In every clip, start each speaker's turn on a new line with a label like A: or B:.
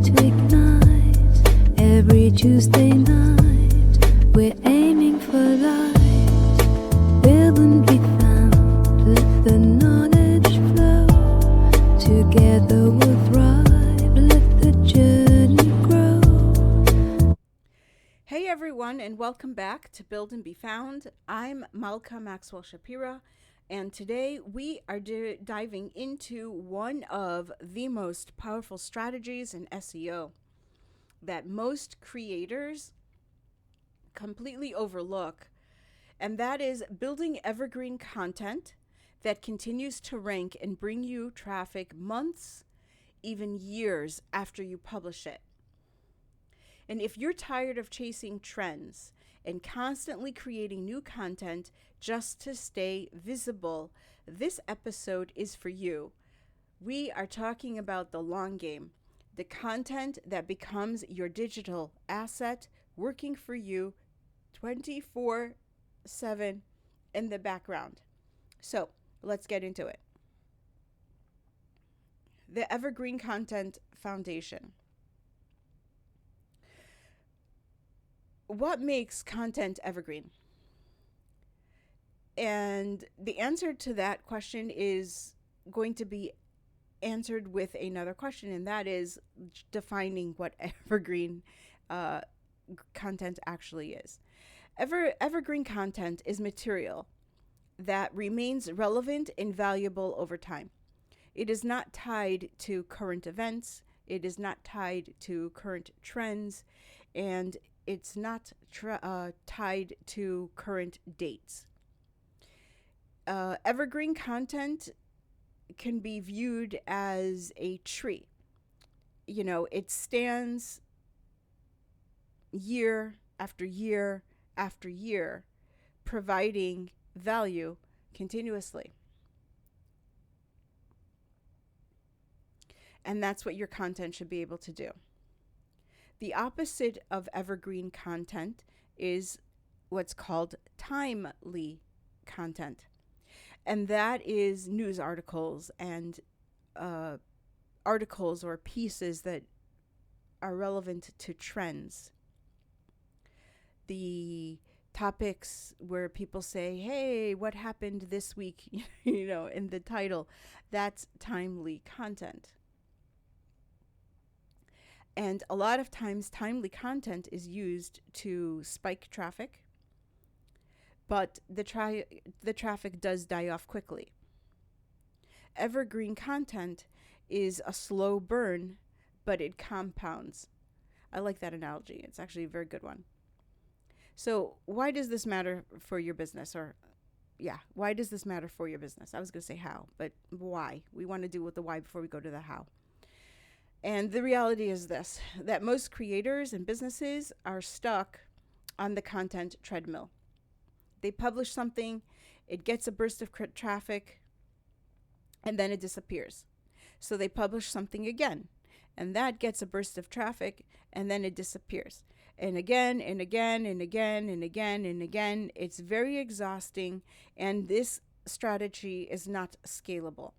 A: to ignite. Every Tuesday night, we're aiming for light. Build and be found, let the knowledge flow. Together we'll thrive, let the journey grow.
B: Hey everyone, and welcome back to Build and Be Found. I'm Malka Maxwell Shapira, and today we are diving into one of the most powerful strategies in SEO that most creators completely overlook, and that is building evergreen content that continues to rank and bring you traffic months, even years after you publish it. And if you're tired of chasing trends and constantly creating new content just to stay visible, this episode is for you. We are talking about the long game, the content that becomes your digital asset, working for you 24/7 in the background. So let's get into it. The Evergreen Content Foundation. What makes content evergreen? And the answer to that question is going to be answered with another question, and that is defining what evergreen content actually is. Evergreen content is material that remains relevant and valuable over time. It is not tied to current events. It is not tied to current trends, and it's not tied to current dates. Evergreen content can be viewed as a tree. You know, it stands year after year after year, providing value continuously. And that's what your content should be able to do. The opposite of evergreen content is what's called timely content. And that is news articles and articles or pieces that are relevant to trends. The topics where people say, hey, what happened this week, in the title, that's timely content. And a lot of times, timely content is used to spike traffic, but the traffic does die off quickly. Evergreen content is a slow burn, but it compounds. I like that analogy. It's actually a very good one. So why does this matter for your business? Why does this matter for your business? I was going to say how, but why? We want to deal with the why before we go to the how. And the reality is this, that most creators and businesses are stuck on the content treadmill. They publish something, it gets a burst of traffic, and then it disappears. So they publish something again, and that gets a burst of traffic, and then it disappears. And again, and again, and again, and again, and again. It's very exhausting, and this strategy is not scalable.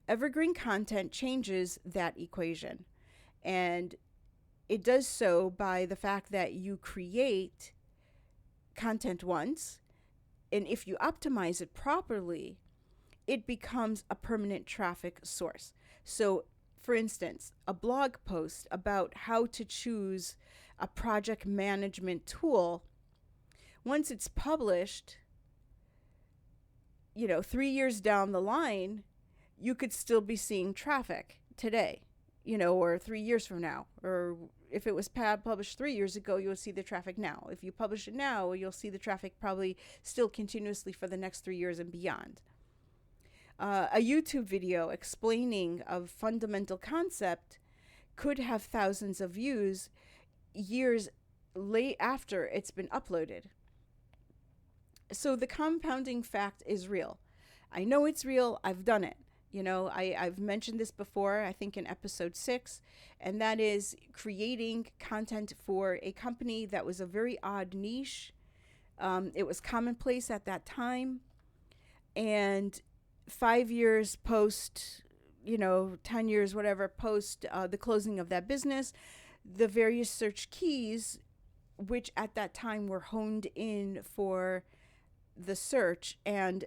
B: Evergreen content changes that equation, and it does so by the fact that you create content once, and if you optimize it properly, it becomes a permanent traffic source. So, for instance, a blog post about how to choose a project management tool, once it's published, 3 years down the line, you could still be seeing traffic today, or 3 years from now. Or if it was published 3 years ago, you'll see the traffic now. If you publish it now, you'll see the traffic probably still continuously for the next 3 years and beyond. A YouTube video explaining a fundamental concept could have thousands of views years late after it's been uploaded. So the compounding fact is real. I know it's real. I've done it. I've mentioned this before, I think in episode 6, and that is creating content for a company that was a very odd niche. It was commonplace at that time. And 5 years post 10 years, whatever, post the closing of that business, the various search keys, which at that time were honed in for the search. And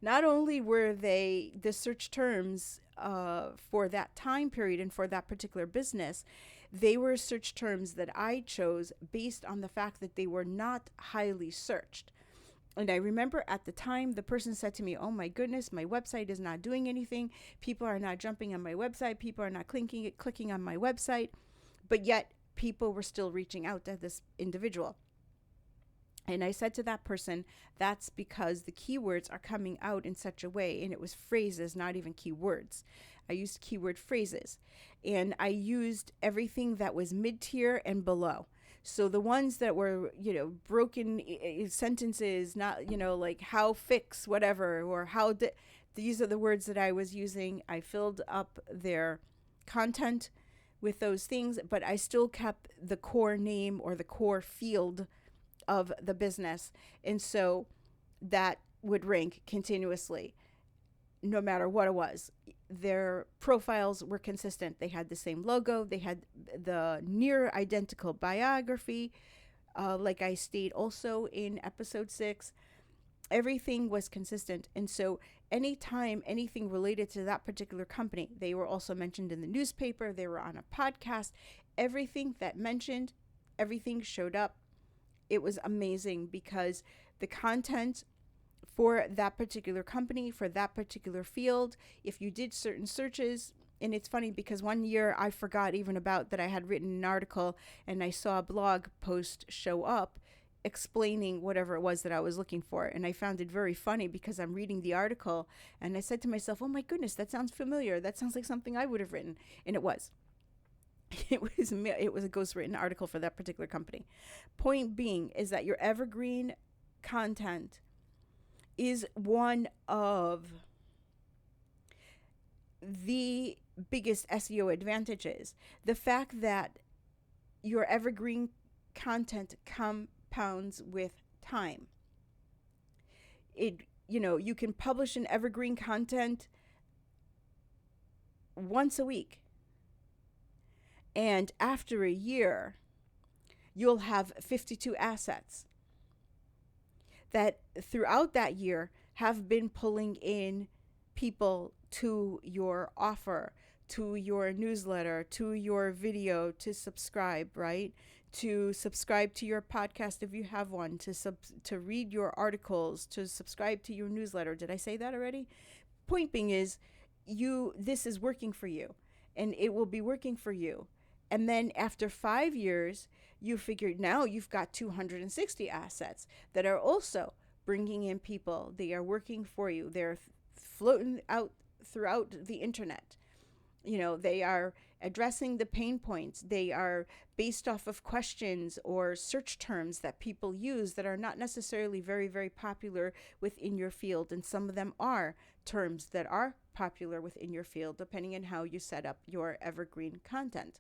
B: not only were they the search terms for that time period and for that particular business, they were search terms that I chose based on the fact that they were not highly searched. And I remember at the time, the person said to me, "Oh my goodness, my website is not doing anything. People are not jumping on my website. People are not clicking on my website." But yet, people were still reaching out to this individual. And I said to that person, that's because the keywords are coming out in such a way, and it was phrases, not even keywords. I used keyword phrases, and I used everything that was mid-tier and below. So the ones that were, broken sentences, not, like how fix whatever, or these are the words that I was using. I filled up their content with those things, but I still kept the core name or the core field of the business. And so that would rank continuously, no matter what it was. Their profiles were consistent. They had the same logo. They had the near identical biography. Like I stated also in episode 6, everything was consistent. And so anytime anything related to that particular company, they were also mentioned in the newspaper, they were on a podcast, everything that mentioned, everything showed up. It was amazing because the content for that particular company, for that particular field, if you did certain searches, and it's funny because one year I forgot even about that I had written an article, and I saw a blog post show up explaining whatever it was that I was looking for. And I found it very funny because I'm reading the article and I said to myself, "Oh my goodness, that sounds familiar. That sounds like something I would have written." And it was. It was a ghostwritten article for that particular company. Point being is that your evergreen content is one of the biggest SEO advantages. The fact that your evergreen content compounds with time. You can publish an evergreen content once a week. And after a year, you'll have 52 assets that throughout that year have been pulling in people to your offer, to your newsletter, to your video, to subscribe, right? To subscribe to your podcast if you have one, to read your articles, to subscribe to your newsletter. Did I say that already? Point being is, this is working for you, and it will be working for you. And then after 5 years, you figure now you've got 260 assets that are also bringing in people. They are working for you. They're floating out throughout the internet. They are addressing the pain points. They are based off of questions or search terms that people use that are not necessarily very, very popular within your field. And some of them are terms that are popular within your field, depending on how you set up your evergreen content.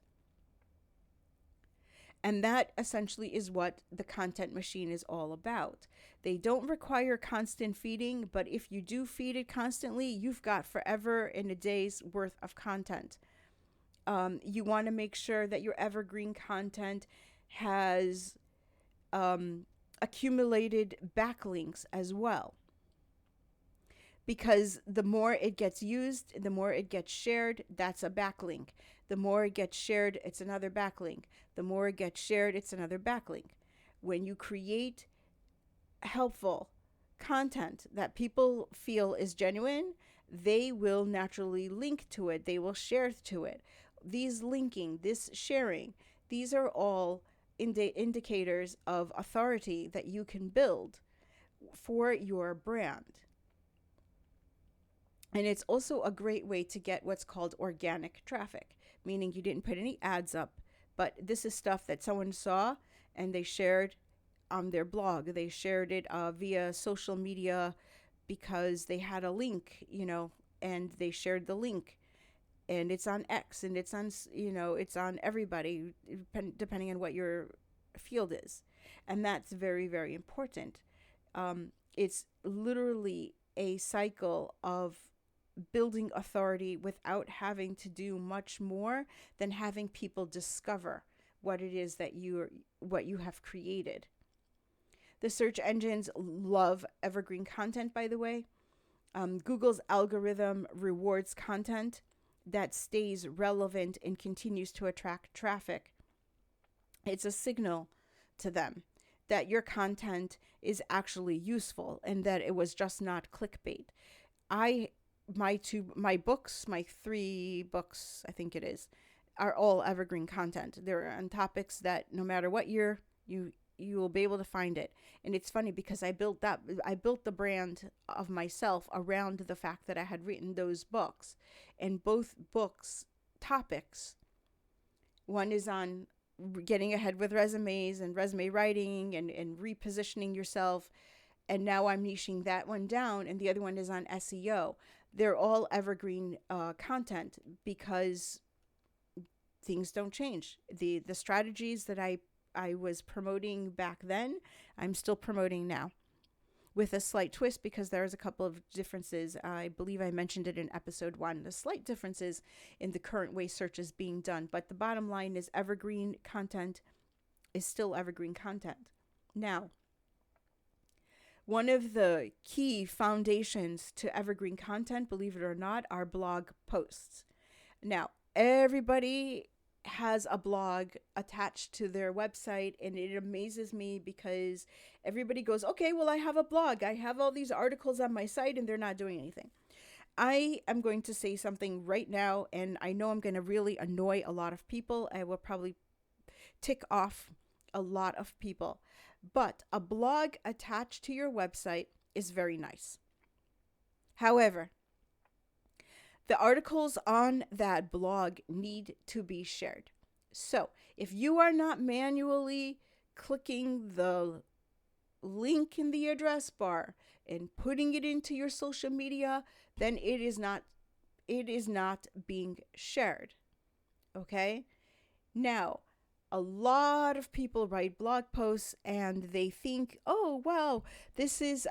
B: And that essentially is what the content machine is all about. They don't require constant feeding, but if you do feed it constantly, you've got forever and a day's worth of content. You want to make sure that your evergreen content has accumulated backlinks as well. Because the more it gets used, the more it gets shared, that's a backlink. The more it gets shared, it's another backlink. The more it gets shared, it's another backlink. When you create helpful content that people feel is genuine, they will naturally link to it. They will share to it. These linking, this sharing, these are all indicators of authority that you can build for your brand. And it's also a great way to get what's called organic traffic, meaning you didn't put any ads up, but this is stuff that someone saw and they shared on their blog. They shared it via social media because they had a link, and they shared the link. And it's on X, and it's on, it's on everybody, depending on what your field is. And that's very, very important. It's literally a cycle of building authority without having to do much more than having people discover what it is that what you have created. The search engines love evergreen content, by the way. Google's algorithm rewards content that stays relevant and continues to attract traffic. It's a signal to them that your content is actually useful and that it was just not clickbait. I my books, my 3 books, I think it is, are all evergreen content. They're on topics that no matter what year you will be able to find it. And it's funny because I built the brand of myself around the fact that I had written those books. And both books topics, one is on getting ahead with resumes and resume writing and repositioning yourself, and now I'm niching that one down, and the other one is on SEO. They're all evergreen content because things don't change. The strategies that I was promoting back then, I'm still promoting now, with a slight twist because there's a couple of differences. I believe I mentioned it in episode 1. The slight differences in the current way search is being done, but the bottom line is evergreen content is still evergreen content. Now, one of the key foundations to evergreen content, believe it or not, are blog posts. Now, everybody has a blog attached to their website, and it amazes me because everybody goes, okay, well, I have a blog. I have all these articles on my site and they're not doing anything. I am going to say something right now, and I know I'm going to really annoy a lot of people. I will probably tick off a lot of people, but a blog attached to your website is very nice. However, the articles on that blog need to be shared. So if you are not manually clicking the link in the address bar and putting it into your social media, then it is not being shared. Okay? Now, a lot of people write blog posts and they think, oh, wow, this is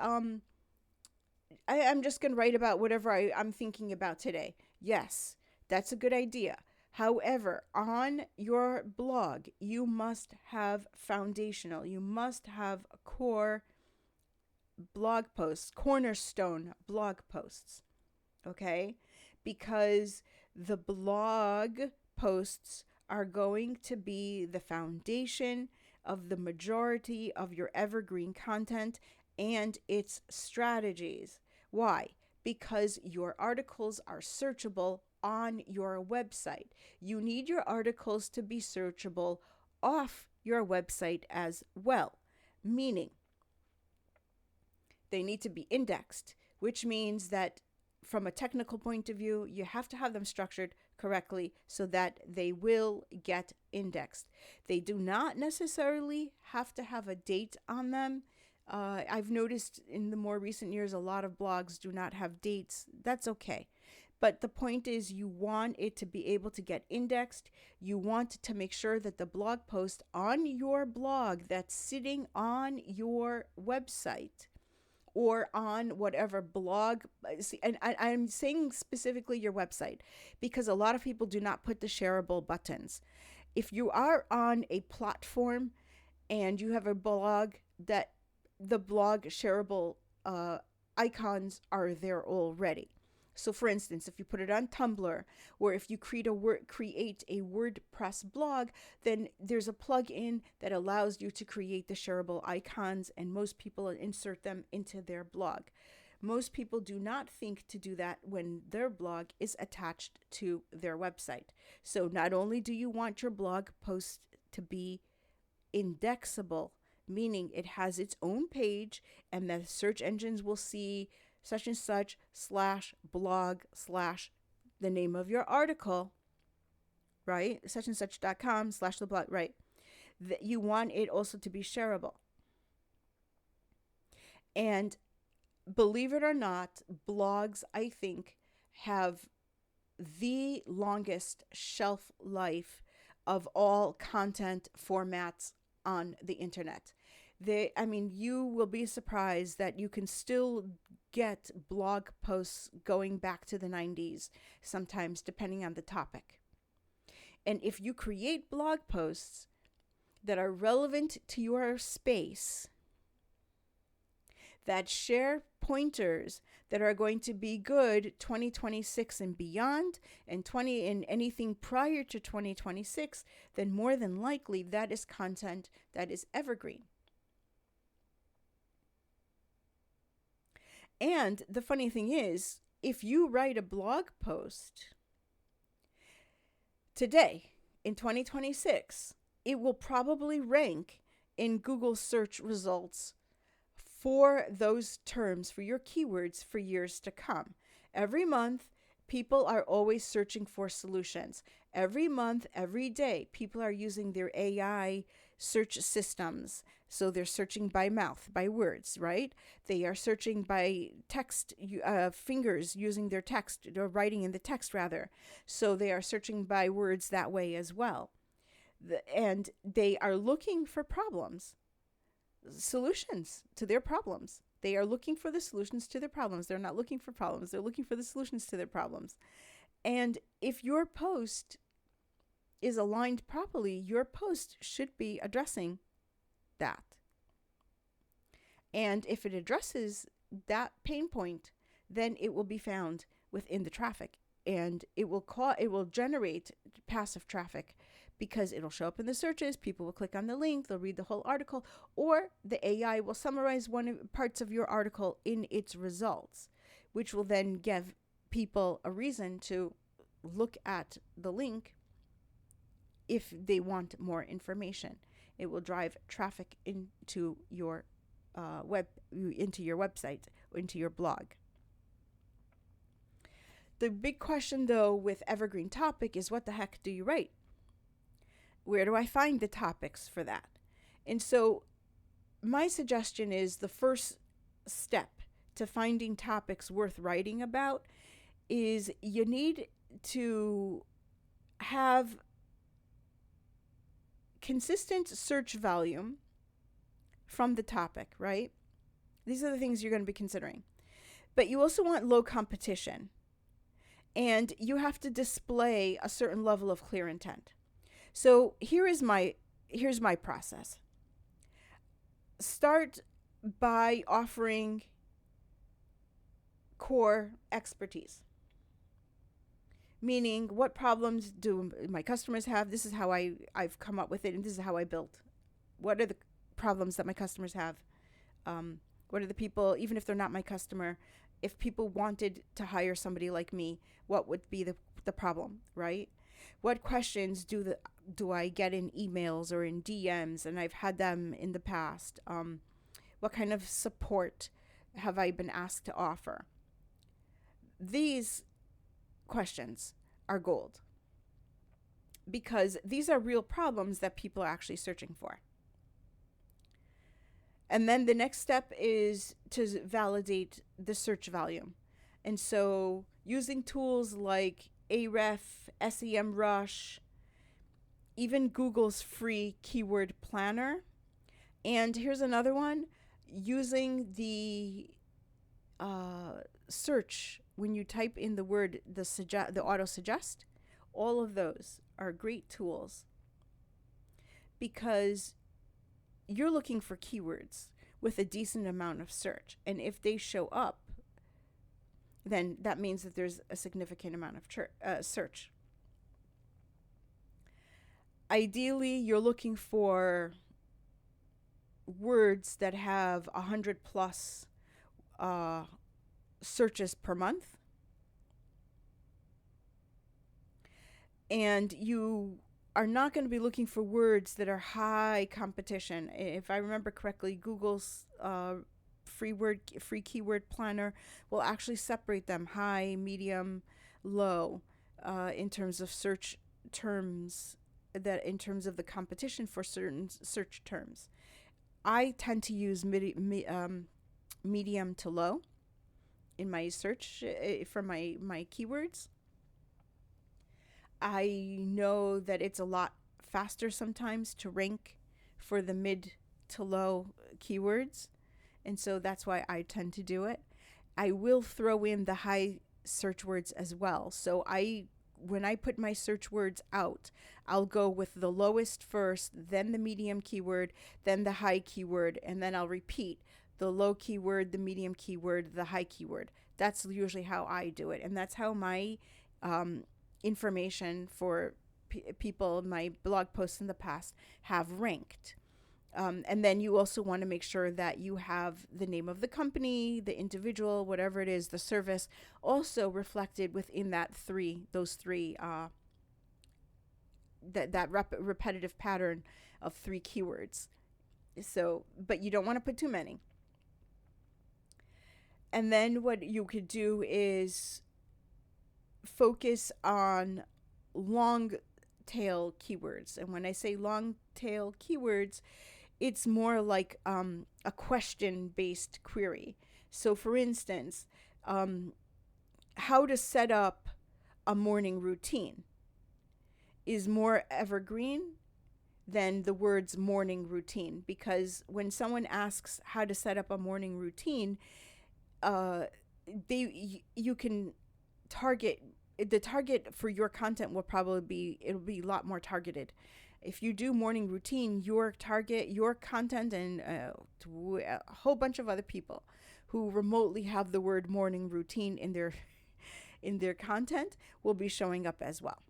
B: I'm just going to write about whatever I'm thinking about today. Yes, that's a good idea. However, on your blog, you must have foundational, you must have core blog posts, cornerstone blog posts, okay? Because the blog posts are going to be the foundation of the majority of your evergreen content and its strategies. Why? Because your articles are searchable on your website. You need your articles to be searchable off your website as well, meaning they need to be indexed, which means that from a technical point of view, you have to have them structured correctly so that they will get indexed. They do not necessarily have to have a date on them. I've noticed in the more recent years, a lot of blogs do not have dates. That's okay. But the point is, you want it to be able to get indexed. You want to make sure that the blog post on your blog that's sitting on your website or on whatever blog, and I'm saying specifically your website because a lot of people do not put the shareable buttons. If you are on a platform and you have a blog, that the blog shareable icons are there already. So for instance, if you put it on Tumblr, or if you create a WordPress blog, then there's a plugin that allows you to create the shareable icons, and most people insert them into their blog. Most people do not think to do that when their blog is attached to their website. So not only do you want your blog post to be indexable, meaning it has its own page and the search engines will see such and such /blog/ the name of your article, right? Such and such.com / the blog, right? That you want it also to be shareable. And believe it or not, blogs, I think, have the longest shelf life of all content formats on the internet. You will be surprised that you can still get blog posts going back to the 90s, sometimes depending on the topic. And if you create blog posts that are relevant to your space, that share pointers that are going to be good 2026 and beyond, and anything prior to 2026, then more than likely that is content that is evergreen. And the funny thing is, if you write a blog post today in 2026, it will probably rank in Google search results for those terms, for your keywords, for years to come. Every month, people are always searching for solutions. Every month, every day, people are using their AI search systems. So they're searching by mouth, by words, right? They are searching by text, fingers using their text, or writing in the text rather. So they are searching by words that way as well. And they are looking for solutions to their problems. They are looking for the solutions to their problems. They're not looking for problems. They're looking for the solutions to their problems. And if your post is aligned properly, your post should be addressing that. And if it addresses that pain point, then it will be found within the traffic, and it will generate passive traffic, because it'll show up in the searches. People will click on the link, they'll read the whole article, or the AI will summarize parts of your article in its results, which will then give people a reason to look at the link if they want more information. It will drive traffic into your into your website, into your blog. The big question, though, with Evergreen Topic is, what the heck do you write? Where do I find the topics for that? And so my suggestion is, the first step to finding topics worth writing about is you need to have consistent search volume from the topic, right? These are the things you're going to be considering. But you also want low competition. And you have to display a certain level of clear intent. So here's my process. Start by offering core expertise. Meaning, what problems do my customers have? This is how I've come up with it, and this is how I built. What are the problems that my customers have? What are the people, even if they're not my customer, if people wanted to hire somebody like me, what would be the problem, right? What questions do I get in emails or in DMs, and I've had them in the past? What kind of support have I been asked to offer? These questions are gold, because these are real problems that people are actually searching for. And then the next step is to validate the search volume. And so using tools like Ahrefs, SEMrush, even Google's free keyword planner. And here's another one, using the search, when you type in the word, the auto suggest. All of those are great tools, because you're looking for keywords with a decent amount of search. And if they show up, then that means that there's a significant amount of search. Ideally, you're looking for words that have 100 plus searches per month. And you are not going to be looking for words that are high competition. If I remember correctly, Google's free keyword planner will actually separate them high, medium, low, in terms of search terms, that in terms of the competition for certain search terms. I tend to use medium to low in my search for my keywords. I know that it's a lot faster sometimes to rank for the mid to low keywords, and so that's why I tend to do it. I will throw in the high search words as well. So when I put my search words out, I'll go with the lowest first, then the medium keyword, then the high keyword, and then I'll repeat the low keyword, the medium keyword, the high keyword. That's usually how I do it. And that's how my information for people, my blog posts in the past, have ranked. And then you also want to make sure that you have the name of the company, the individual, whatever it is, the service, also reflected within those three, repetitive pattern of 3 keywords. So, but you don't want to put too many. And then what you could do is focus on long tail keywords. And when I say long tail keywords, it's more like a question-based query. So for instance, how to set up a morning routine is more evergreen than the words morning routine, because when someone asks how to set up a morning routine, you can target the target for your content will probably be, it'll be a lot more targeted. If you do morning routine, your target, your content, and to a whole bunch of other people who remotely have the word morning routine in their content will be showing up as well.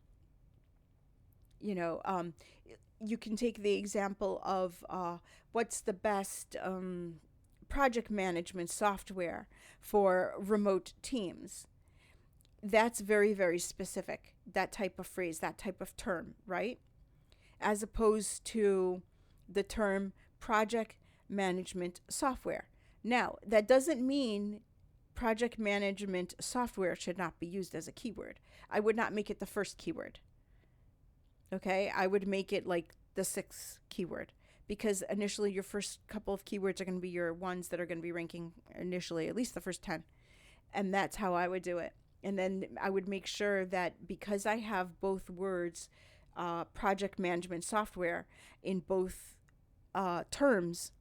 B: You can take the example of what's the best project management software for remote teams. That's very, very specific, that type of phrase, that type of term, right? As opposed to the term project management software. Now, that doesn't mean project management software should not be used as a keyword. I would not make it the first keyword. Okay, I would make it like the 6th keyword, because initially your first couple of keywords are going to be your ones that are going to be ranking initially, at least the first 10. And that's how I would do it. And then I would make sure that because I have both words, project management software, in both terms,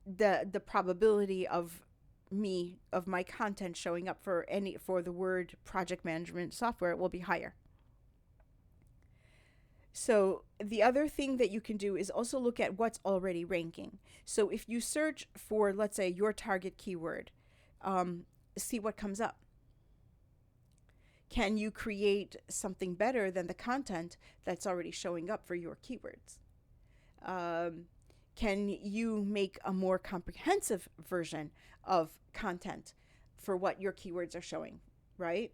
B: the probability of my content showing up for the word project management software will be higher. So the other thing that you can do is also look at what's already ranking. So if you search for, let's say, your target keyword, see what comes up. Can you create something better than the content that's already showing up for your keywords? Can you make a more comprehensive version of content for what your keywords are showing, right?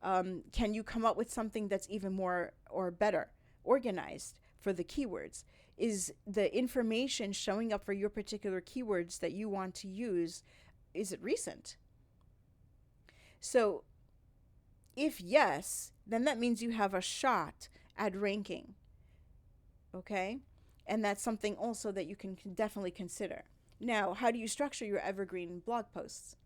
B: Can you come up with something that's even more or better organized for the keywords? Is the information showing up for your particular keywords that you want to use, is it recent? So if yes, then that means you have a shot at ranking. Okay? And that's something also that you can definitely consider. Now, how do you structure your evergreen blog posts?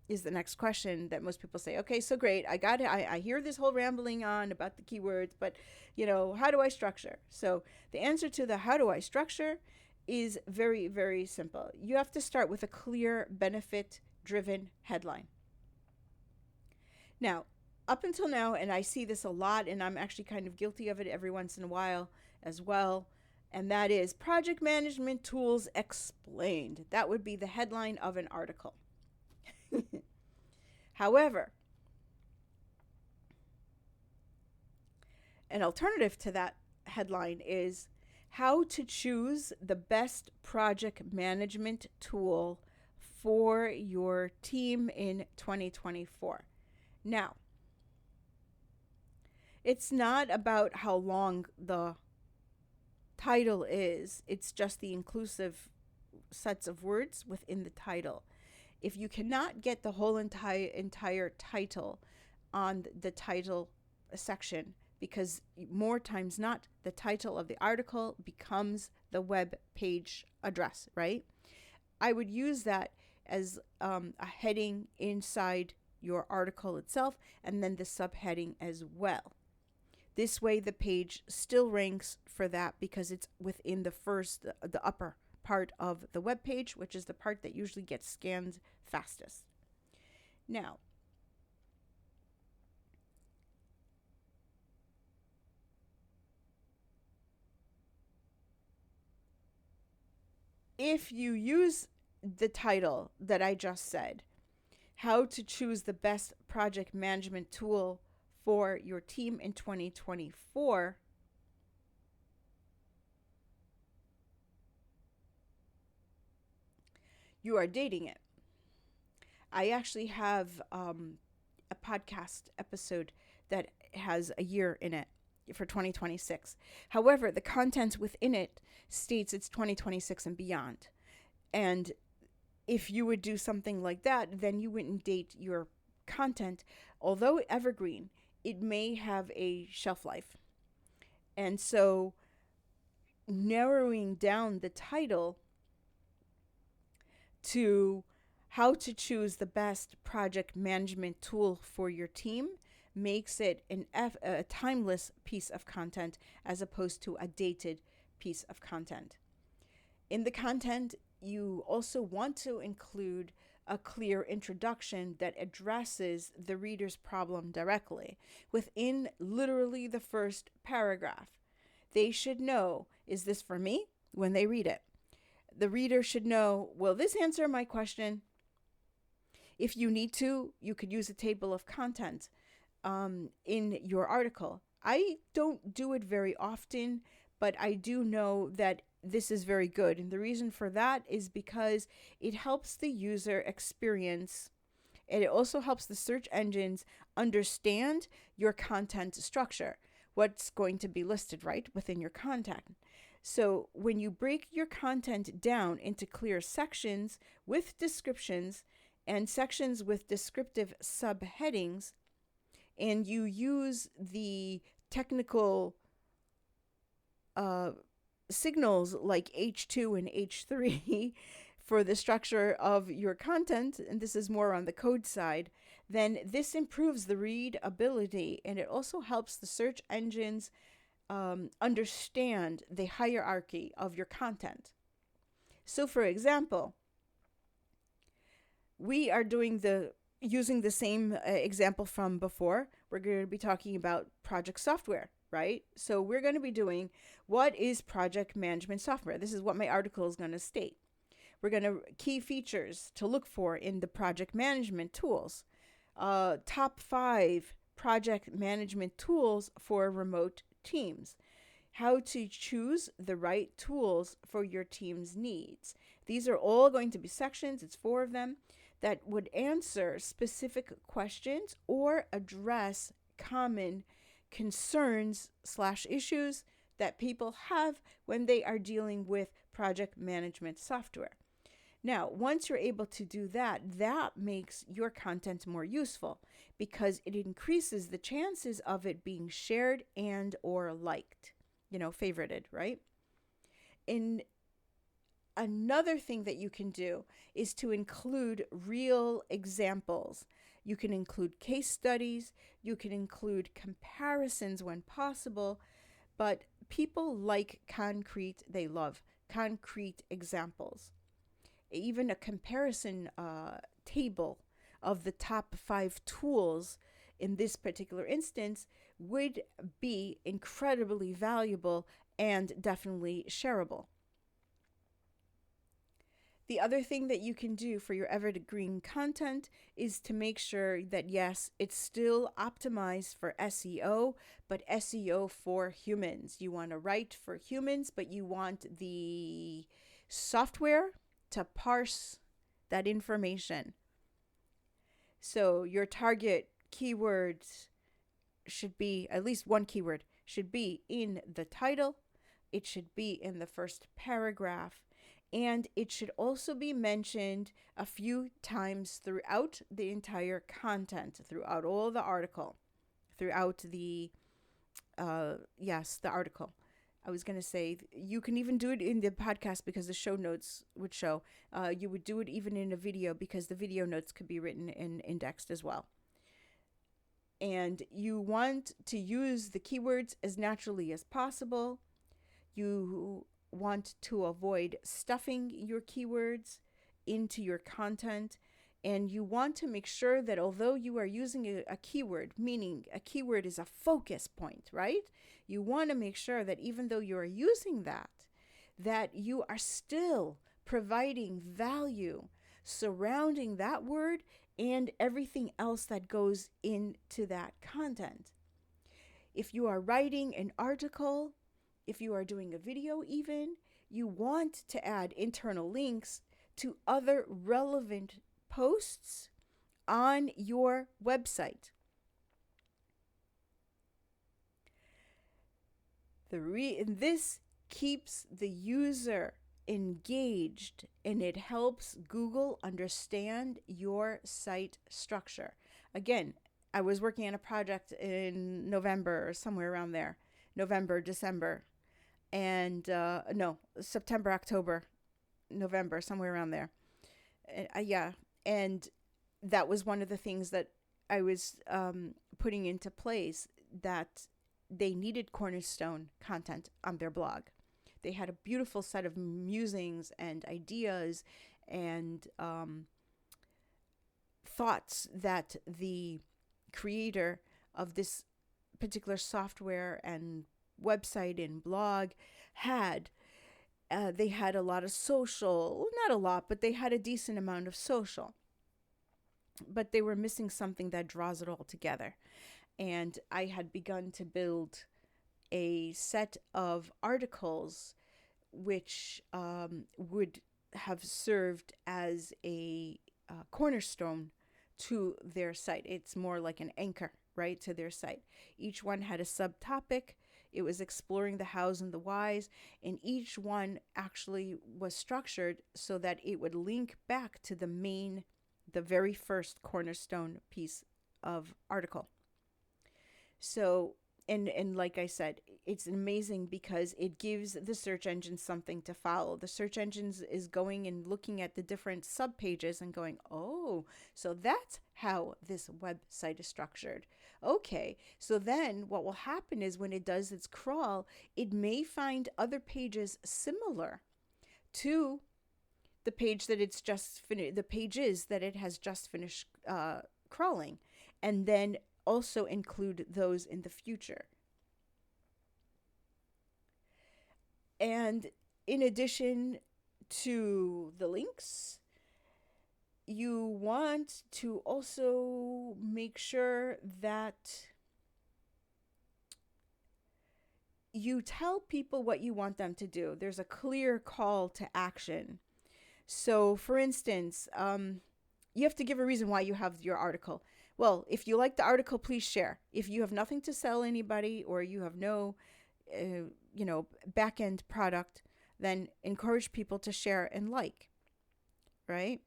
B: Is the next question that most people say. Okay, so great. I got it. I hear this whole rambling on about the keywords, but how do I structure? So the answer to the how do I structure is very, very simple. You have to start with a clear, benefit-driven headline. Now, up until now, and I see this a lot, and I'm actually kind of guilty of it every once in a while as well, and that is Project Management Tools Explained. That would be the headline of an article. However, an alternative to that headline is how to choose the best project management tool for your team in 2024. Now, it's not about how long the title is, it's just the inclusive sets of words within the title. If you cannot get the whole entire title on the title section, because more times not, the title of the article becomes the web page address, right? I would use that as a heading inside your article itself, and then the subheading as well. This way the page still ranks for that because it's within the upper part of the web page, which is the part that usually gets scanned fastest. Now, if you use the title that I just said, how to choose the best project management tool for your team in 2024, you are dating it. I actually have a podcast episode that has a year in it for 2026. However, the content within it states it's 2026 and beyond. And if you would do something like that, then you wouldn't date your content. Although evergreen, it may have a shelf life. And so narrowing down the title to how to choose the best project management tool for your team makes it a timeless piece of content as opposed to a dated piece of content. In the content, you also want to include a clear introduction that addresses the reader's problem directly within literally the first paragraph. They should know, is this for me, when they read it? The reader should know, will this answer my question? If you need to, you could use a table of content in your article. I don't do it very often, but I do know that this is very good. And the reason for that is because it helps the user experience, and it also helps the search engines understand your content structure, what's going to be listed right within your content. So when you break your content down into clear sections with descriptions and sections with descriptive subheadings, and you use the technical signals like H2 and H3 for the structure of your content, and this is more on the code side, then this improves the readability, and it also helps the search engines understand the hierarchy of your content. So for example, we are using the same example from before. We're going to be talking about project software, right? So we're going to be doing, what is project management software? This is what my article is going to state. We're going to key features to look for in the project management tools. Top 5 project management tools for remote teams. How to choose the right tools for your team's needs. These are all going to be sections, it's 4 of them, that would answer specific questions or address common concerns/issues that people have when they are dealing with project management software. Now, once you're able to do that, that makes your content more useful because it increases the chances of it being shared and or liked, favorited, right? In another thing that you can do is to include real examples. You can include case studies, you can include comparisons when possible, but people like they love concrete examples. Even a comparison table of the top 5 tools in this particular instance would be incredibly valuable and definitely shareable. The other thing that you can do for your Evergreen content is to make sure that, yes, it's still optimized for SEO, but SEO for humans. You want to write for humans, but you want the software to parse that information. So your target keywords should be, at least one keyword should be in the title. It should be in the first paragraph. And it should also be mentioned a few times throughout the entire content, throughout all the article, throughout the article. I was going to say, you can even do it in the podcast because the show notes would show. You would do it even in a video because the video notes could be written and indexed as well. And you want to use the keywords as naturally as possible. You want to avoid stuffing your keywords into your content. And you want to make sure that although you are using a keyword, meaning a keyword is a focus point, right? You want to make sure that even though you are using that, that you are still providing value surrounding that word and everything else that goes into that content. If you are writing an article, if you are doing a video even, you want to add internal links to other relevant posts on your website. This keeps the user engaged and it helps Google understand your site structure. Again, I was working on a project in November or somewhere around there, November, December, and no, September, October, November, somewhere around there. Yeah, and that was one of the things that I was putting into place, that they needed cornerstone content on their blog. They had a beautiful set of musings and ideas and thoughts that the creator of this particular software and website and blog had. They had a lot of social, not a lot, but they had a decent amount of social. But they were missing something that draws it all together. And I had begun to build a set of articles which would have served as a cornerstone to their site. It's more like an anchor, right, to their site. Each one had a subtopic. It was exploring the hows and the whys, and each one actually was structured so that it would link back to the very first cornerstone piece of article. So, and like I said, it's amazing because it gives the search engine something to follow. The search engines is going and looking at the different sub pages and going, oh, so that's how this website is structured. Okay, so then what will happen is when it does its crawl, it may find other pages similar to the page that it's just finished, the pages that it has just finished crawling, and then also include those in the future. And in addition to the links, you want to also make sure that you tell people what you want them to do. There's a clear call to action. So, for instance, you have to give a reason why you have your article. Well, if you like the article, please share. If you have nothing to sell anybody or you have no, back-end product, then encourage people to share and like, right?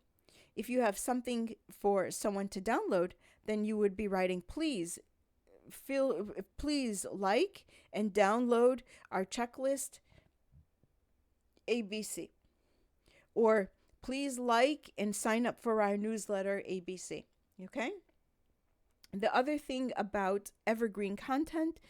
B: If you have something for someone to download, then you would be writing, please like and download our checklist ABC. Or please like and sign up for our newsletter ABC. Okay? The other thing about evergreen content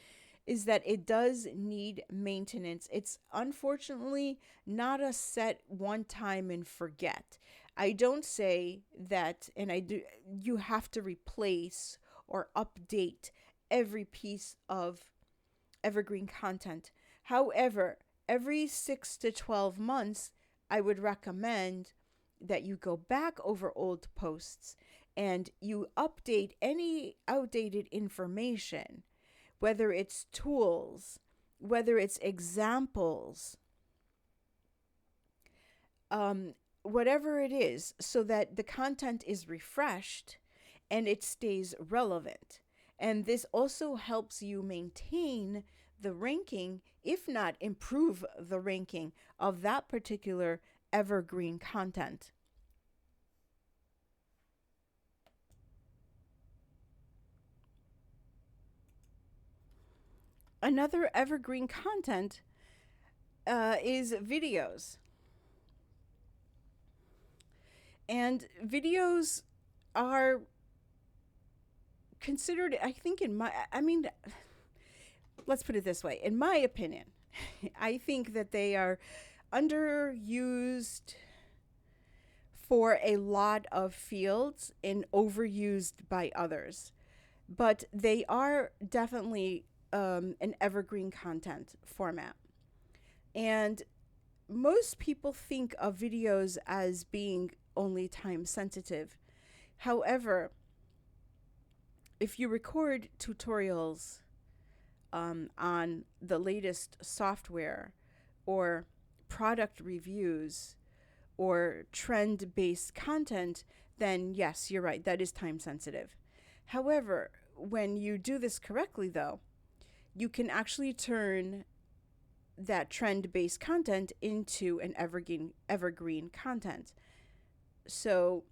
B: is that it does need maintenance. It's unfortunately not a set one time and forget. I don't say that, and I do, you have to replace or update every piece of evergreen content. However, every 6 to 12 months, I would recommend that you go back over old posts and you update any outdated information, whether it's tools, whether it's examples, whatever it is, so that the content is refreshed and it stays relevant. And this also helps you maintain the ranking, if not improve the ranking of that particular evergreen content. Another evergreen content is videos. And videos are considered, I think, let's put it this way. In my opinion, I think that they are underused for a lot of fields and overused by others. But they are definitely an evergreen content format. And most people think of videos as being only time sensitive. However, if you record tutorials on the latest software or product reviews or trend based content, then yes, you're right, that is time sensitive. However, when you do this correctly, though, you can actually turn that trend based content into an evergreen content. So,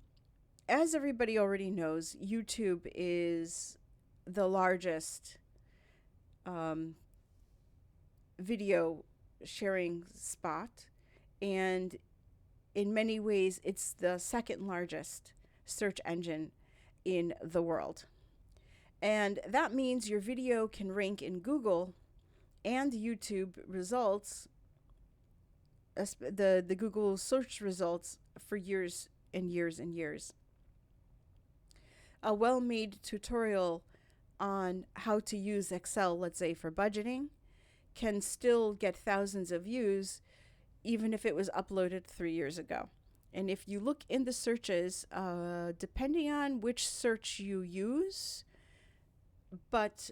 B: as everybody already knows, YouTube is the largest um, video sharing spot, and in many ways, it's the second largest search engine in the world. And that means your video can rank in Google and YouTube results, the Google search results, for years and years and years. A well made tutorial on how to use Excel, let's say for budgeting, can still get thousands of views even if it was uploaded 3 years ago. And if you look in the searches, depending on which search you use, but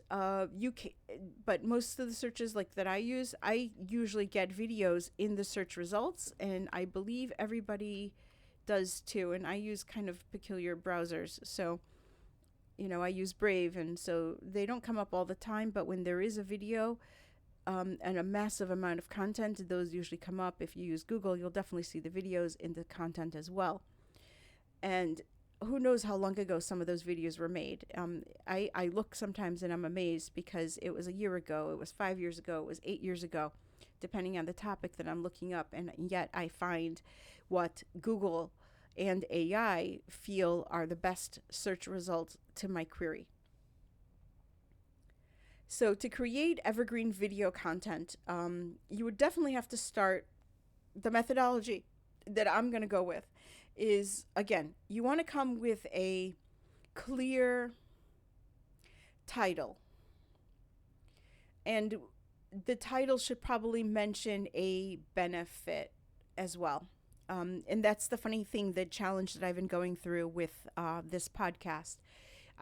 B: but most of the searches like that I use, I usually get videos in the search results, and I believe everybody does too. And I use kind of peculiar browsers, so I use Brave, and so they don't come up all the time. But when there is a video and a massive amount of content, those usually come up. If you use Google, you'll definitely see the videos in the content as well. And who knows how long ago some of those videos were made. I look sometimes and I'm amazed because it was a year ago, it was 5 years ago, it was 8 years ago, depending on the topic that I'm looking up. And yet I find what Google and AI feel are the best search results to my query. So to create evergreen video content, you would definitely have to start. The methodology that I'm going to go with is, again, you want to come with a clear title. And the title should probably mention a benefit as well. And that's the funny thing, the challenge that I've been going through with this podcast.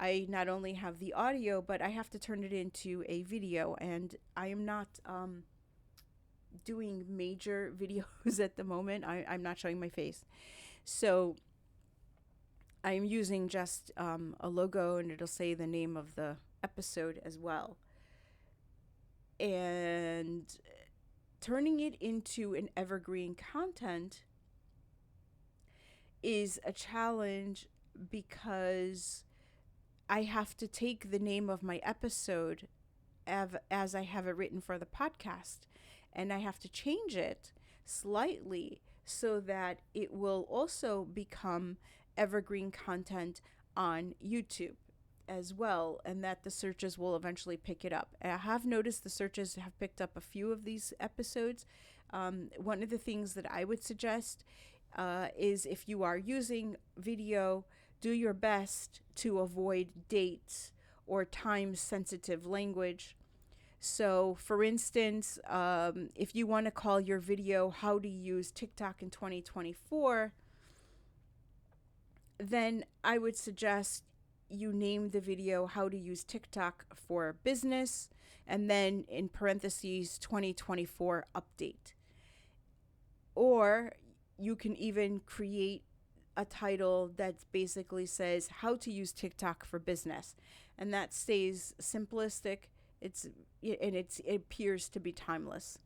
B: I not only have the audio, but I have to turn it into a video. And I am not doing major videos at the moment. I'm not showing my face. So I'm using just a logo, and it'll say the name of the episode as well. And turning it into an evergreen content is a challenge because I have to take the name of my episode as I have it written for the podcast, and I have to change it slightly so that it will also become evergreen content on YouTube as well, and that the searches will eventually pick it up. And I have noticed the searches have picked up a few of these episodes. One of the things that I would suggest is, if you are using video, do your best to avoid dates or time sensitive language. So, for instance, if you want to call your video "How to Use TikTok in 2024," then I would suggest you name the video "How to Use TikTok for Business," and then in parentheses 2024 update. Or you can even create a title that basically says "How to Use TikTok for Business," and that stays simplistic. It appears to be timeless.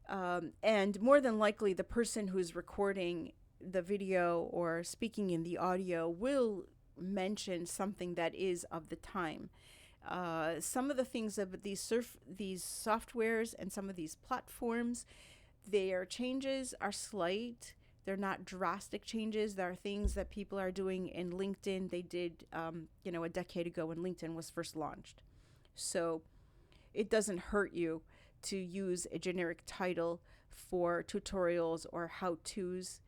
B: And more than likely, the person who's recording the video or speaking in the audio will mention something that is of the time. Some of the things of these softwares and some of these platforms, their changes are slight. They're not drastic changes. There are things that people are doing in LinkedIn. They did, a decade ago when LinkedIn was first launched. So it doesn't hurt you to use a generic title for tutorials or how-tos.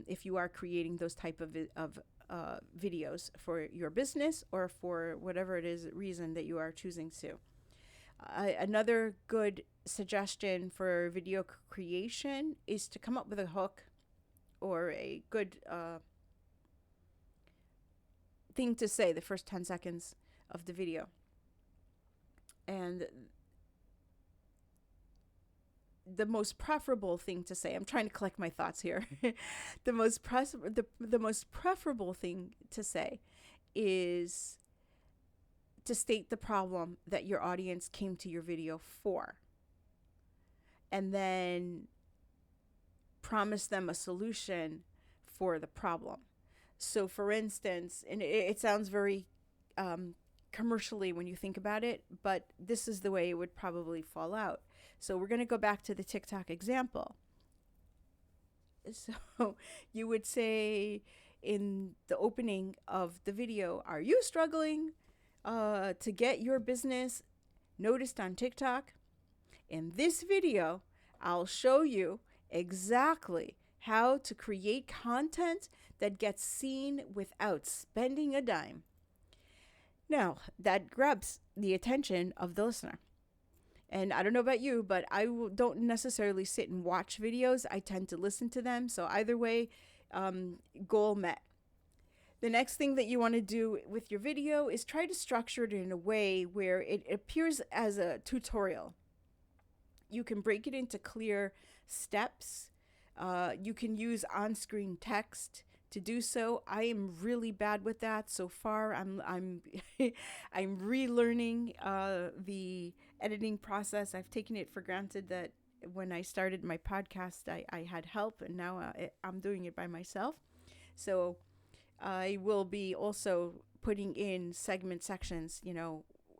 B: if you are creating those type of videos for your business or for whatever it is reason that you are choosing to. Another good suggestion for video creation is to come up with a hook or a good thing to say the first 10 seconds of the video. And the most preferable thing to say, I'm trying to collect my thoughts here. The most preferable thing to say is to state the problem that your audience came to your video for, and then promise them a solution for the problem. So for instance, and it sounds very commercially when you think about it, but this is the way it would probably fall out. So we're going to go back to the TikTok example. So you would say in the opening of the video, are you struggling to get your business noticed on TikTok? In this video, I'll show you exactly how to create content that gets seen without spending a dime. Now, that grabs the attention of the listener. And I don't know about you, but I don't necessarily sit and watch videos. I tend to listen to them. So either way, goal met. The next thing that you want to do with your video is try to structure it in a way where it appears as a tutorial. You can break it into clear steps. You can use on-screen text to do so. I am really bad with that so far. I'm I'm relearning the editing process. I've taken it for granted that when I started my podcast, I had help, and now I'm doing it by myself. So I will be also putting in segment sections,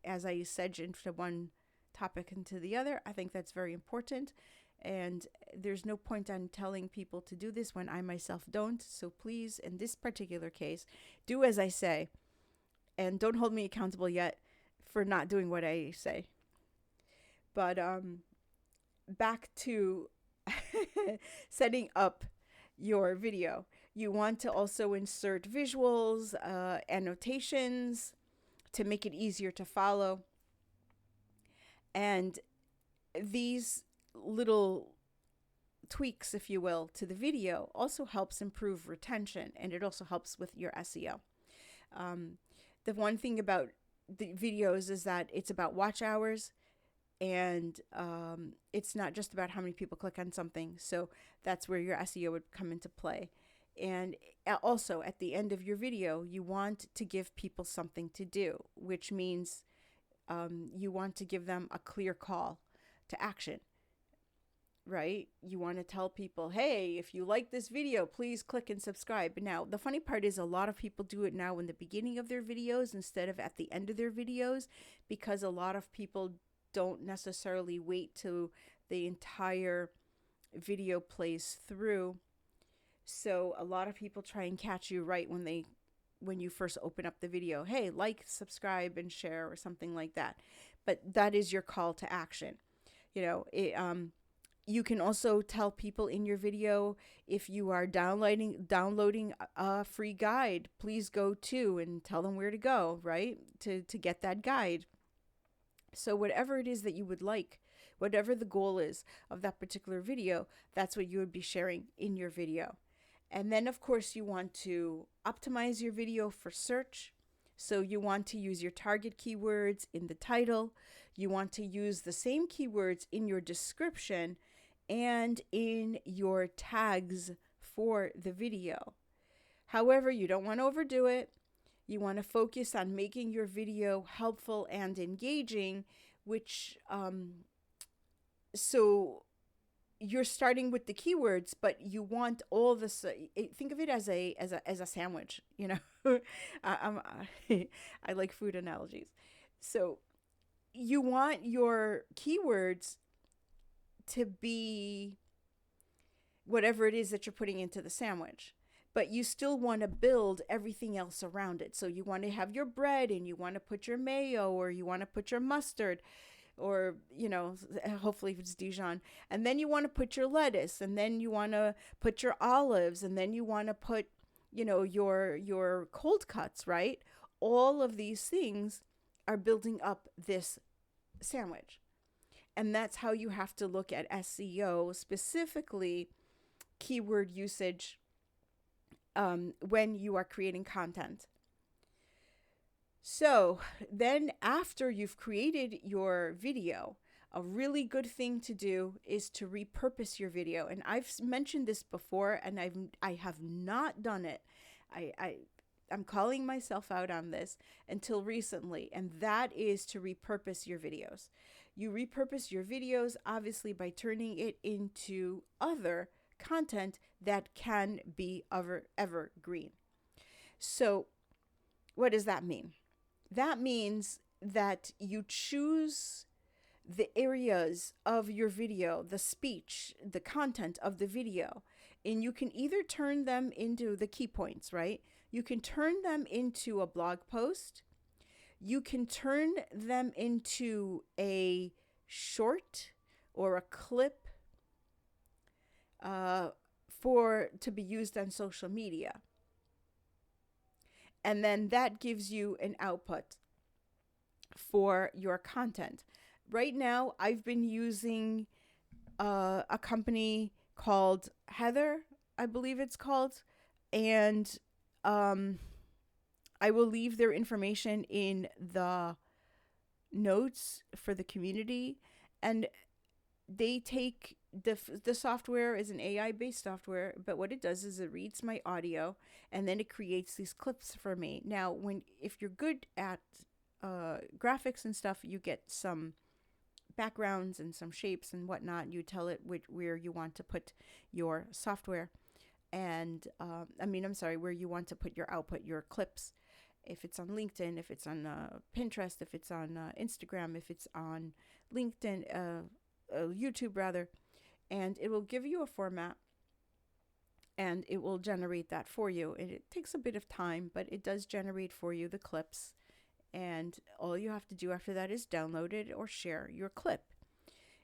B: as I sedge into one topic into the other. I think that's very important. And there's no point on telling people to do this when I myself don't. So please, in this particular case, do as I say. And don't hold me accountable yet for not doing what I say. But back to setting up your video. You want to also insert visuals, annotations to make it easier to follow. And these little tweaks, if you will, to the video also helps improve retention, and it also helps with your SEO. The one thing about the videos is that it's about watch hours, and it's not just about how many people click on something. So that's where your SEO would come into play. And also at the end of your video, you want to give people something to do, which means you want to give them a clear call to action, right? You want to tell people, hey, if you like this video, please click and subscribe. Now, the funny part is a lot of people do it now in the beginning of their videos instead of at the end of their videos, because a lot of people don't necessarily wait till the entire video plays through. So a lot of people try and catch you right when you first open up the video. Hey, like, subscribe, and share, or something like that. But that is your call to action. You can also tell people in your video, if you are downloading a free guide, please go to, and tell them where to go, right? To get that guide. So whatever it is that you would like, whatever the goal is of that particular video, that's what you would be sharing in your video. And then, of course, you want to optimize your video for search. So you want to use your target keywords in the title. You want to use the same keywords in your description and in your tags for the video. However, you don't want to overdo it. You want to focus on making your video helpful and engaging, which, so you're starting with the keywords, but you want all this. Think of it as a sandwich. I like food analogies. So you want your keywords to be whatever it is that you're putting into the sandwich, but you still want to build everything else around it. So you want to have your bread, and you want to put your mayo, or you want to put your mustard. or, hopefully if it's Dijon. And then you want to put your lettuce, and then you want to put your olives, and then you want to put, your cold cuts, right? All of these things are building up this sandwich. And that's how you have to look at SEO, specifically keyword usage, when you are creating content. So then after you've created your video, a really good thing to do is to repurpose your video. And I've mentioned this before, and I have not done it. I'm calling myself out on this until recently, and that is to repurpose your videos. You repurpose your videos, obviously, by turning it into other content that can be evergreen. So what does that mean? That means that you choose the areas of your video, the speech, the content of the video, and you can either turn them into the key points, right? You can turn them into a blog post. You can turn them into a short or a clip to be used on social media. And then that gives you an output for your content. Right now, I've been using a company called Heather, I believe it's called. And I will leave their information in the notes for the community. And they take the software is an AI-based software, but what it does is it reads my audio and then it creates these clips for me. Now, if you're good at graphics and stuff, you get some backgrounds and some shapes and whatnot. You tell it where you want to put your software, and where you want to put your output, your clips. If it's on LinkedIn, if it's on Pinterest, if it's on Instagram, if it's on LinkedIn, YouTube rather, and it will give you a format and it will generate that for you. And it takes a bit of time, but it does generate for you the clips. And all you have to do after that is download it or share your clip.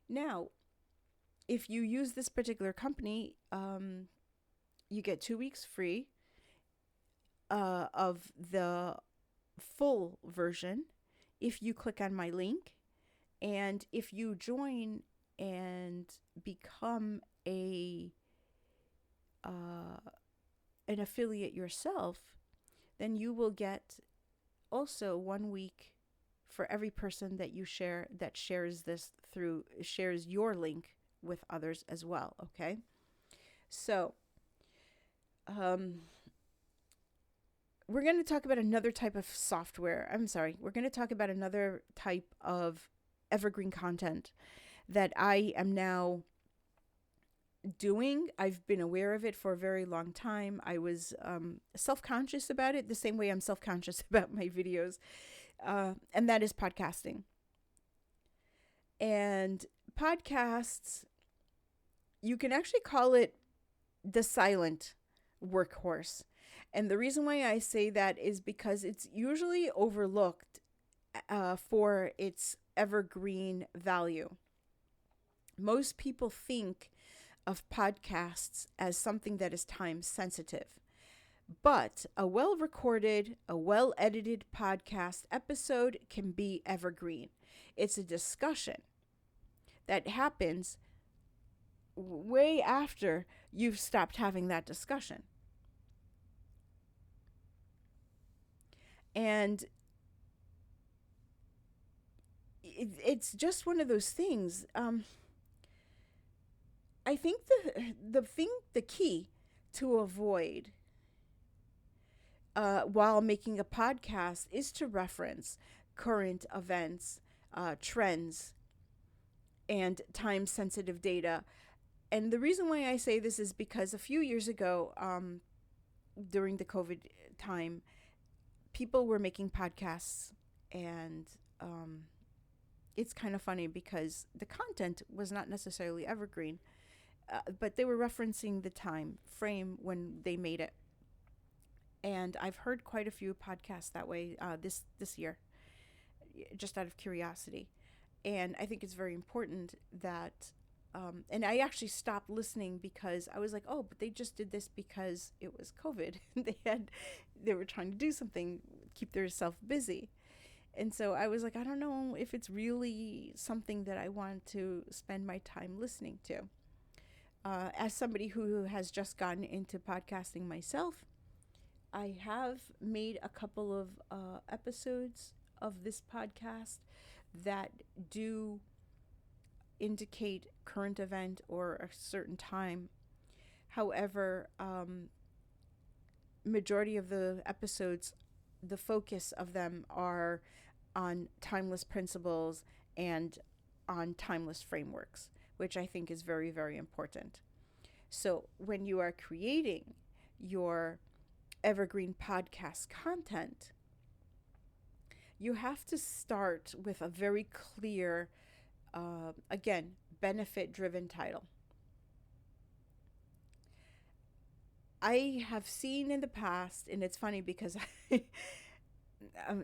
B: Now, if you use this particular company, you get 2 weeks free of the full version if you click on my link. And if you join and become an affiliate yourself, then you will get also 1 week for every person that you share that shares your link with others as well. Okay. So, we're going to talk about another type of software. We're going to talk about another type of evergreen content that I am now doing. I've been aware of it for a very long time. I was self-conscious about it the same way I'm self-conscious about my videos, and that is podcasting. And podcasts, you can actually call it the silent workhorse. And the reason why I say that is because it's usually overlooked for its evergreen value. Most people think of podcasts as something that is time sensitive. But a well-recorded, a well-edited podcast episode can be evergreen. It's a discussion that happens way after you've stopped having that discussion. And it's just one of those things. I think the key to avoid while making a podcast is to reference current events, trends, and time-sensitive data. And the reason why I say this is because a few years ago, during the COVID time, people were making podcasts, and it's kind of funny because the content was not necessarily evergreen, but they were referencing the time frame when they made it. And I've heard quite a few podcasts that way this year, just out of curiosity. And I think it's very important that, and I actually stopped listening because I was like, oh, but they just did this because it was COVID. They were trying to do something, keep themselves busy. And so I was like, I don't know if it's really something that I want to spend my time listening to. As somebody who has just gotten into podcasting myself, I have made a couple of episodes of this podcast that do indicate current event or a certain time. However, majority of the episodes, the focus of them are on timeless principles and on timeless frameworks, which I think is very, very important. So when you are creating your Evergreen podcast content, you have to start with a very clear, again, benefit driven title. I have seen in the past, and it's funny because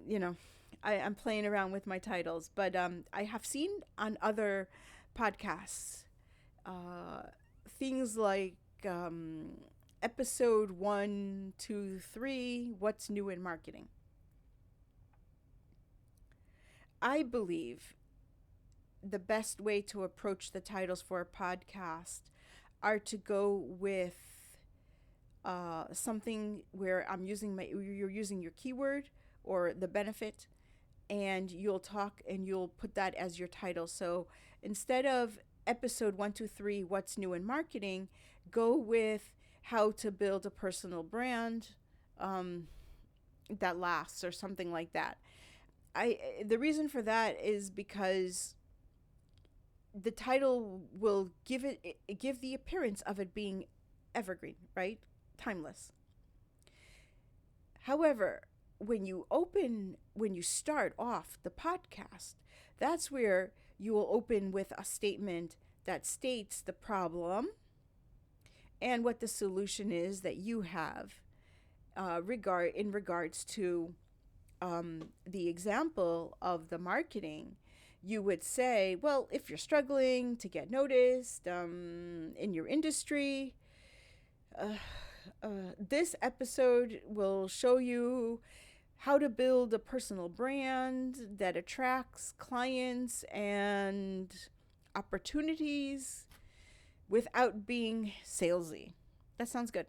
B: you know, I'm playing around with my titles, but I have seen on other podcasts things like episode 1, 2, 3, what's new in marketing. I believe the best way to approach the titles for a podcast are to go with something where you're using your keyword or the benefit, and you'll talk and you'll put that as your title. So instead of episode 1, 2, 3, what's new in marketing, go with how to build a personal brand that lasts, or something like that. The reason for that is because the title will give the appearance of it being evergreen, right? Timeless. However, when you start off the podcast, that's where you will open with a statement that states the problem and what the solution is that you have in regards to the example of the marketing. You would say, well, if you're struggling to get noticed in your industry, this episode will show you how to build a personal brand that attracts clients and opportunities without being salesy. That sounds good.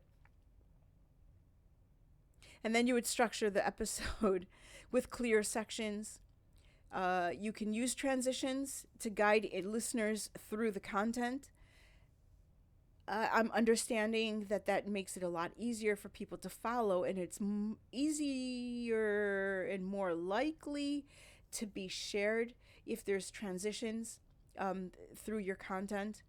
B: And then you would structure the episode with clear sections. You can use transitions to guide listeners through the content. I'm understanding that makes it a lot easier for people to follow, and it's easier and more likely to be shared if there's transitions through your content.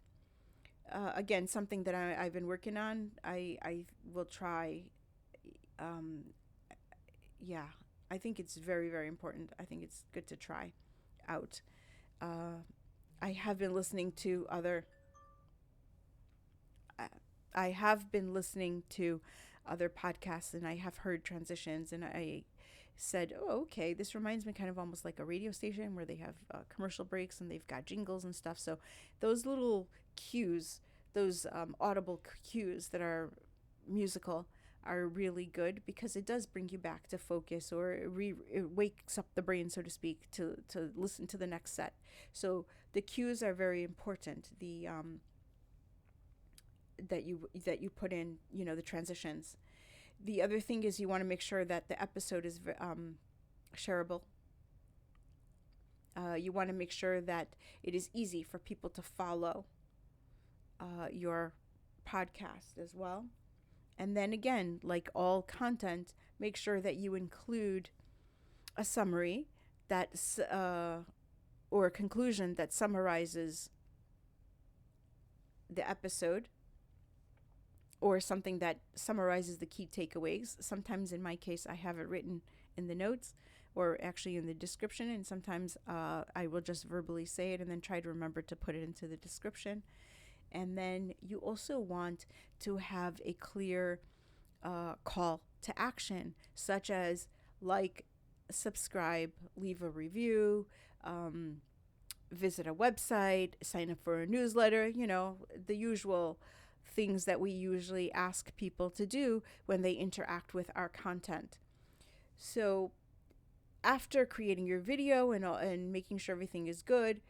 B: Again, something that I've been working on. I will try. Yeah, I think it's very, very important. I think it's good to try out. I have been listening to other podcasts, and I have heard transitions, and I said, oh, okay, this reminds me kind of almost like a radio station where they have commercial breaks and they've got jingles and stuff. So those little cues, those audible cues that are musical, are really good because it does bring you back to focus, or it wakes up the brain, so to speak, to listen to the next set. So the cues are very important. The that you put in, the transitions. The other thing is you want to make sure that the episode is shareable. You want to make sure that it is easy for people to follow your podcast as well. And then again, like all content, make sure that you include a summary or a conclusion that summarizes the episode, or something that summarizes the key takeaways. Sometimes in my case, I have it written in the notes or actually in the description, and sometimes I will just verbally say it and then try to remember to put it into the description. And then you also want to have a clear call to action, such as like, subscribe, leave a review, visit a website, sign up for a newsletter, the usual things that we usually ask people to do when they interact with our content. So after creating your video and making sure everything is good,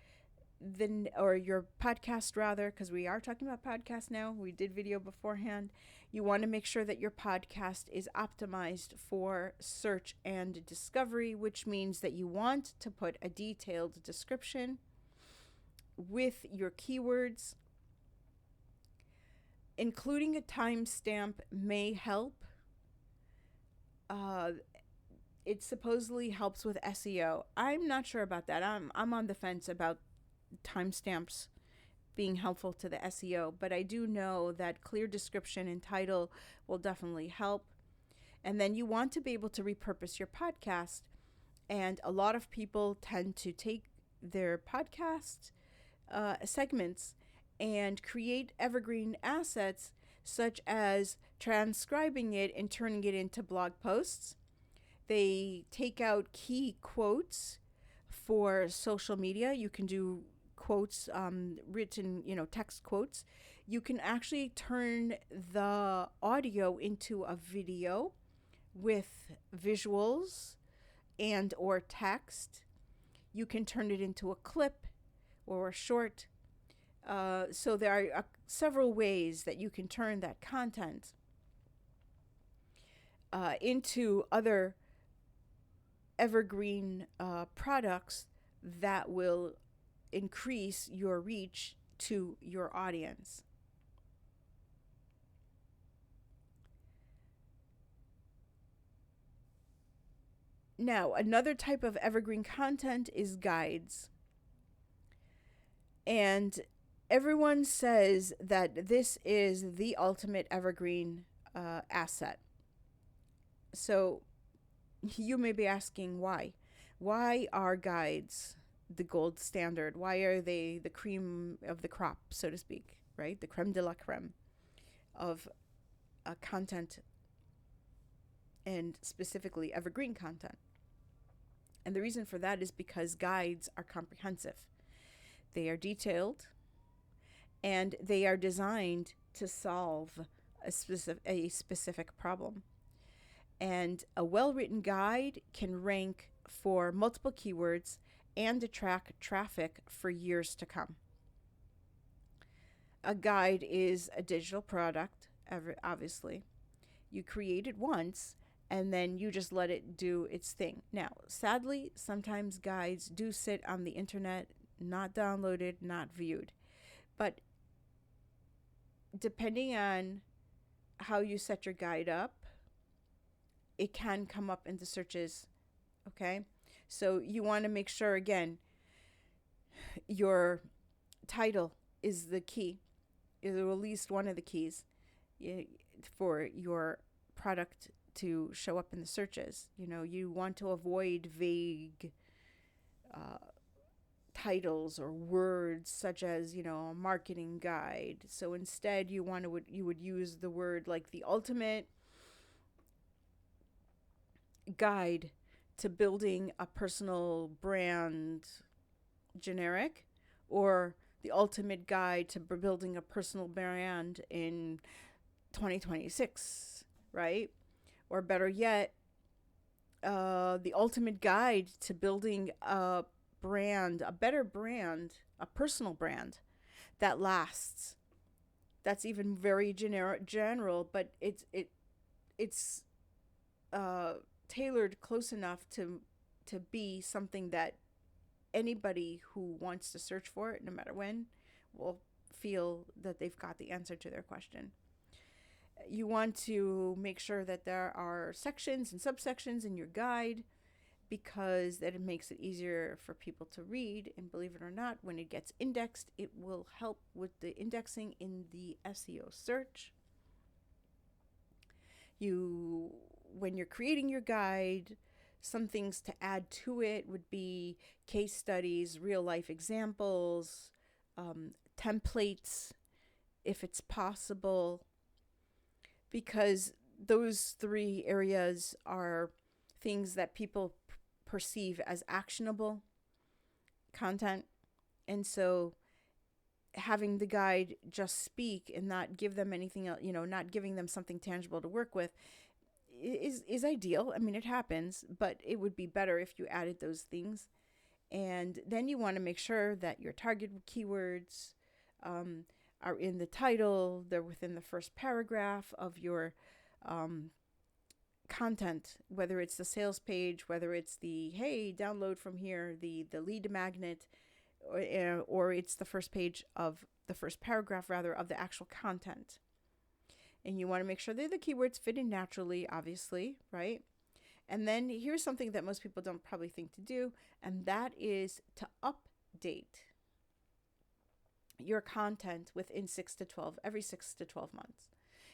B: then, or your podcast rather, because we are talking about podcast now, we did video beforehand, you want to make sure that your podcast is optimized for search and discovery, which means that you want to put a detailed description with your keywords. Including a timestamp may help. It supposedly helps with SEO. I'm not sure about that. I'm on the fence about timestamps being helpful to the SEO, but I do know that clear description and title will definitely help. And then you want to be able to repurpose your podcast. And a lot of people tend to take their podcast segments and create evergreen assets, such as transcribing it and turning it into blog posts. They take out key quotes for social media. You can do quotes, written, text quotes. You can actually turn the audio into a video with visuals and or text. You can turn it into a clip or a short. So there are several ways that you can turn that content into other evergreen products that will increase your reach to your audience. Now, another type of evergreen content is guides. And everyone says that this is the ultimate evergreen asset. So you may be asking why. Why are guides the gold standard? Why are they the cream of the crop, so to speak, right? The creme de la creme of content, and specifically evergreen content. And the reason for that is because guides are comprehensive. They are detailed, and they are designed to solve a specific problem. And a well-written guide can rank for multiple keywords and attract traffic for years to come. A guide is a digital product, obviously. You create it once, and then you just let it do its thing. Now, sadly, sometimes guides do sit on the internet, not downloaded, not viewed. But depending on how you set your guide up, it can come up in the searches, okay? So you want to make sure, again, your title is the key, is at least one of the keys for your product to show up in the searches. You want to avoid vague titles or words such as, a marketing guide. So instead, you would use the word like the ultimate guide to building a personal brand, generic, or the ultimate guide to building a personal brand in 2026, right? Or better yet, the ultimate guide to building a brand, a better brand, a personal brand that lasts. That's even very general, but it's tailored close enough to be something that anybody who wants to search for it, no matter when, will feel that they've got the answer to their question. You want to make sure that there are sections and subsections in your guide, because that it makes it easier for people to read. And believe it or not, when it gets indexed, it will help with the indexing in the SEO search. When you're creating your guide, some things to add to it would be case studies, real life examples, templates, if it's possible, because those three areas are things that people perceive as actionable content. And so having the guide just speak and not give them anything else, not giving them something tangible to work with is ideal. I mean, it happens, but it would be better if you added those things. And then you want to make sure that your target keywords are in the title, they're within the first paragraph of your content, whether it's the sales page, whether it's the, hey, download from here, the lead magnet, or it's the first page of the first paragraph, rather, of the actual content. And you want to make sure that the keywords fit in naturally, obviously, right? And then here's something that most people don't probably think to do, and that is to update your content within every 6 to 12 months.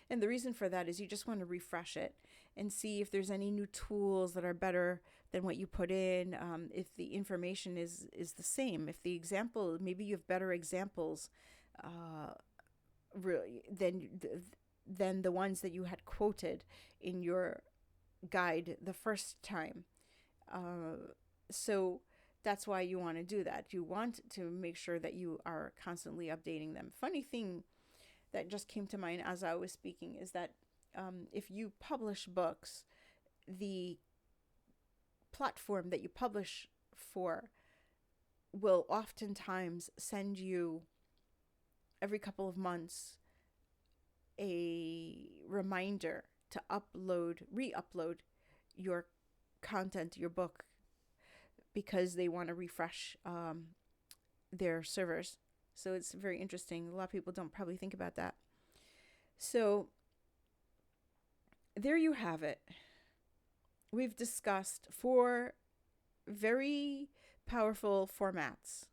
B: And the reason for that is you just want to refresh it and see if there's any new tools that are better than what you put in. If the information is the same, if the example, maybe you have better examples than the ones that you had quoted in your guide the first time. So that's why you want to do that. You want to make sure that you are constantly updating them. Funny thing that just came to mind as I was speaking is that if you publish books, the platform that you publish for will oftentimes send you every couple of months a reminder to re-upload your content, your book, because they want to refresh their servers. So it's very interesting. A lot of people don't probably think about that. So there you have it. We've discussed 4 very powerful formats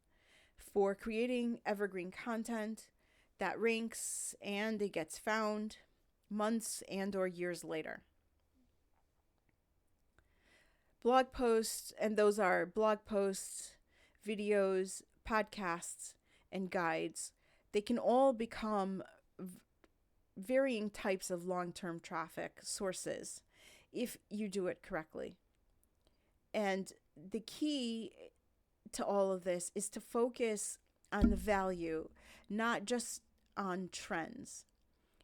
B: for creating evergreen content that ranks and it gets found months and or years later. Blog posts, and those are blog posts, videos, podcasts, and guides. They can all become varying types of long-term traffic sources if you do it correctly. And the key to all of this is to focus on the value, not just on trends.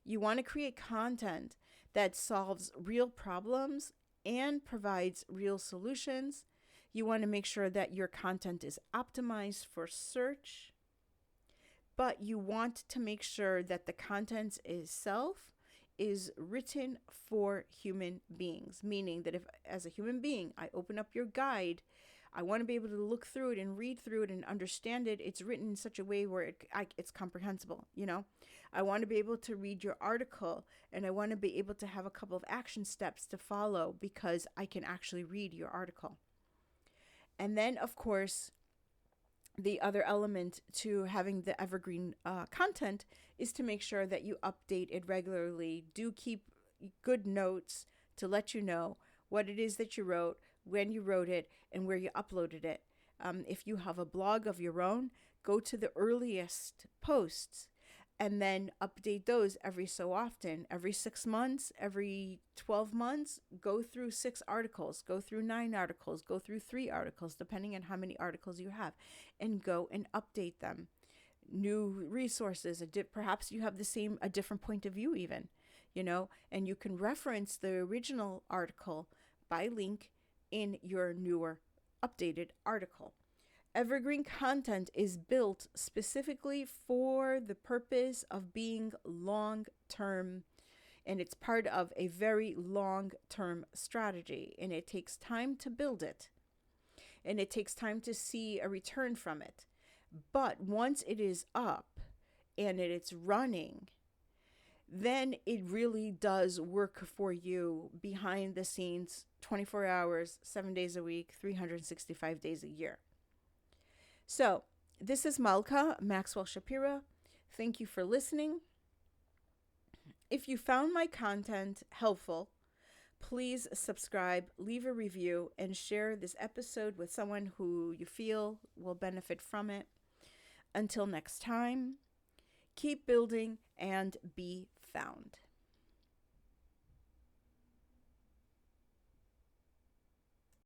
B: You want to create content that solves real problems and provides real solutions. You want to make sure that your content is optimized for search, but you want to make sure that the content itself is written for human beings, meaning that if, as a human being, I open up your guide, I want to be able to look through it and read through it and understand it. It's written in such a way where it's comprehensible, I want to be able to read your article, and I want to be able to have a couple of action steps to follow because I can actually read your article. And then, of course, the other element to having the evergreen content is to make sure that you update it regularly. Do keep good notes to let you know what it is that you wrote, when you wrote it, and where you uploaded it. If you have a blog of your own, go to the earliest posts and then update those every so often. Every 6 months, every 12 months, go through 6 articles, go through 9 articles, go through 3 articles, depending on how many articles you have, and go and update them. New resources, perhaps you have a different point of view even, and you can reference the original article by link in your newer updated article. Evergreen content is built specifically for the purpose of being long-term, and it's part of a very long-term strategy, and it takes time to build it, and it takes time to see a return from it. But once it is up and it's running, then it really does work for you behind the scenes 24 hours, 7 days a week, 365 days a year. So this is Malka Maxwell Shapira. Thank you for listening. If you found my content helpful, please subscribe, leave a review, and share this episode with someone who you feel will benefit from it. Until next time, keep building and be found.